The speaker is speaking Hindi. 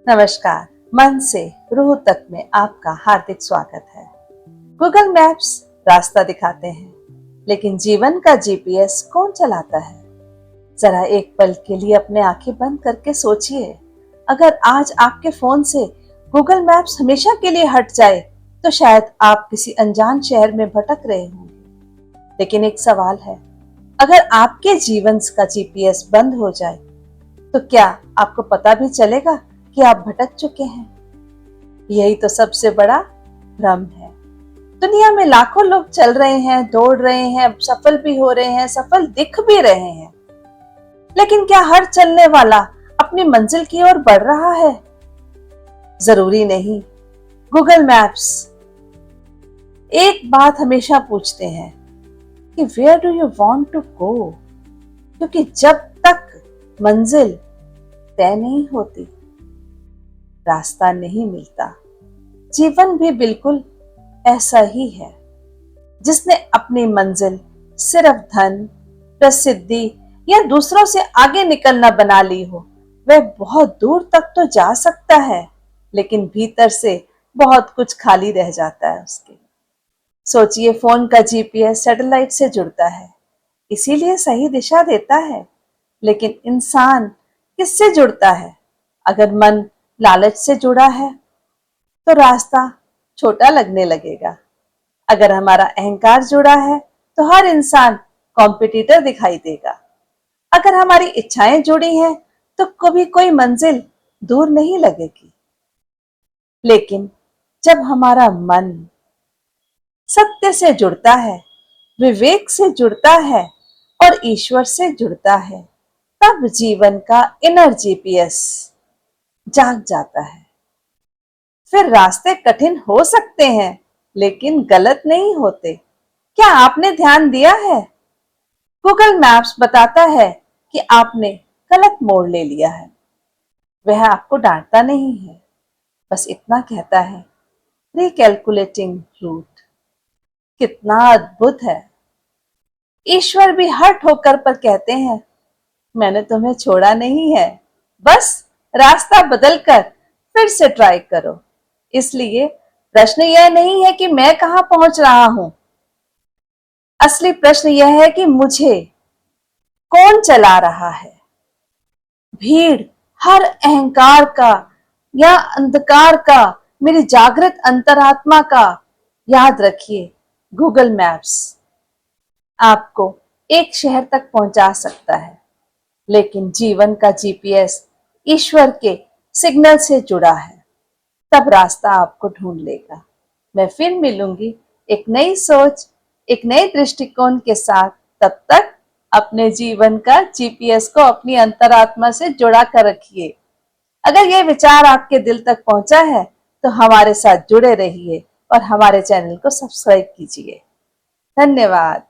नमस्कार। मन से रूह तक में आपका हार्दिक स्वागत है। गूगल मैप्स रास्ता दिखाते हैं, लेकिन जीवन का जीपीएस कौन चलाता है? जरा एक पल के लिए अपने आंखें बंद करके सोचिए, अगर आज आपके फोन से गूगल मैप्स हमेशा के लिए हट जाए तो शायद आप किसी अनजान शहर में भटक रहे होंगे। लेकिन एक सवाल है, अगर आपके जीवन का जीपीएस बंद हो जाए तो क्या आपको पता भी चलेगा कि आप भटक चुके हैं? यही तो सबसे बड़ा भ्रम है। दुनिया में लाखों लोग चल रहे हैं, दौड़ रहे हैं, सफल भी हो रहे हैं, सफल दिख भी रहे हैं, लेकिन क्या हर चलने वाला अपनी मंजिल की ओर बढ़ रहा है? जरूरी नहीं। गूगल मैप्स एक बात हमेशा पूछते हैं कि where do you want to go, क्योंकि जब तक मंजिल तय नहीं होती, रास्ता नहीं मिलता। जीवन भी बिल्कुल ऐसा ही है। जिसने अपनी मंजिल सिर्फ धन, प्रसिद्धि या दूसरों से आगे निकलना बना ली हो, वह बहुत दूर तक तो जा सकता है, लेकिन भीतर से बहुत कुछ खाली रह जाता है उसके। सोचिए, फोन का जीपीएस सैटेलाइट से जुड़ता है, इसीलिए सही दिशा देता है, लेकिन इंसान किससे जुड़ता है? अगर मन लालच से जुड़ा है तो रास्ता छोटा लगने लगेगा। अगर हमारा अहंकार जुड़ा है तो हर इंसान कॉम्पिटिटर दिखाई देगा। अगर हमारी इच्छाएं जुड़ी हैं तो कभी कोई मंजिल दूर नहीं लगेगी। लेकिन जब हमारा मन सत्य से जुड़ता है, विवेक से जुड़ता है और ईश्वर से जुड़ता है, तब जीवन का इनर जीपीएस जाग जाता है। फिर रास्ते कठिन हो सकते हैं, लेकिन गलत नहीं होते। क्या आपने ध्यान दिया है? गूगल मैप्स बताता है कि आपने गलत मोड़ ले लिया है। वह आपको डांटता नहीं है, बस इतना कहता है, रिकैलकुलेटिंग रूट। कितना अद्भुत है। ईश्वर भी हर ठोकर पर कहते हैं, मैंने तुम्हें छोड़ा नहीं है, बस रास्ता बदलकर फिर से ट्राई करो। इसलिए प्रश्न यह नहीं है कि मैं कहां पहुंच रहा हूं, असली प्रश्न यह है कि मुझे कौन चला रहा है। भीड़, हर अहंकार का या अंधकार का, मेरी जागृत अंतरात्मा का? याद रखिए, गूगल मैप्स आपको एक शहर तक पहुंचा सकता है, लेकिन जीवन का जीपीएस ईश्वर के सिग्नल से जुड़ा है, तब रास्ता आपको ढूंढ लेगा। मैं फिर मिलूंगी एक नई सोच, एक नए दृष्टिकोण के साथ। तब तक अपने जीवन का जीपीएस को अपनी अंतरात्मा से जुड़ा कर रखिए। अगर यह विचार आपके दिल तक पहुंचा है तो हमारे साथ जुड़े रहिए और हमारे चैनल को सब्सक्राइब कीजिए। धन्यवाद।